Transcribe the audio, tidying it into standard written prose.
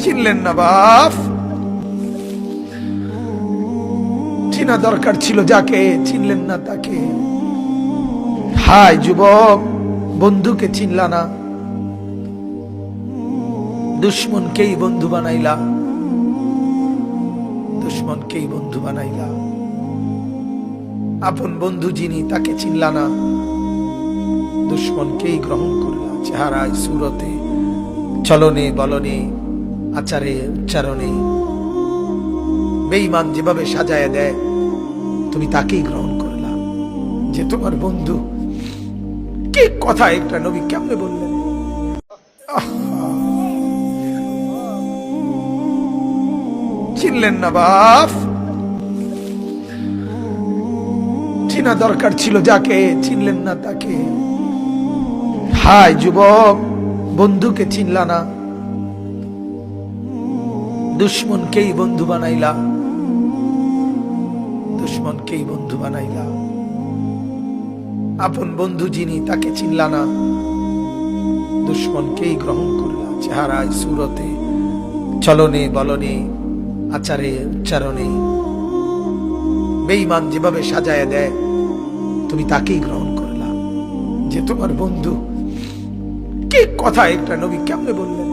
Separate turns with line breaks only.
চিনলেন না বাপ, চিনা দরকার ছিল যাকে, চিনলেন না তাকে। হায় যুবক, বন্ধুকে চিনলা না, দুশ্মনকেই বন্ধু বানাইলা, দুশ্মনকেই বন্ধু বানাইলা। আপন বন্ধু যিনি তাকে চিনলা না, দুশ্মনকেই গ্রহণ করলা। চেহারায় সুরতে, চলনে বলনে, আচারে উচ্চারণে বেঈমান যেভাবে সাজায় দেয়, তুমি তাকেই গ্রহণ করলা যে তোমার বন্ধু। কি কথা একটা নবী কেমনে বললেন! চিনলেন না বাপ, চিনা দরকার ছিল যাকে, চিনলেন না তাকে। হায় যুবক, বন্ধুকে চিনলা না, দুশ্মনকেই বন্ধু বানাইলা, দুশ্মনকেই বন্ধু বানাইলা। আপন বন্ধু যিনি তাকে চিনলা না, দুশ্মনকেই গ্রহণ করলা। চেহারায় সুরতে, চলনে বলনে, আচারে উচ্চারণে বেঈমান যেভাবে সাজায় দেয়, তুমি তাকেই গ্রহণ করলা যে তোমার বন্ধু। কি কথা একটা নবী কেমনে বললেন!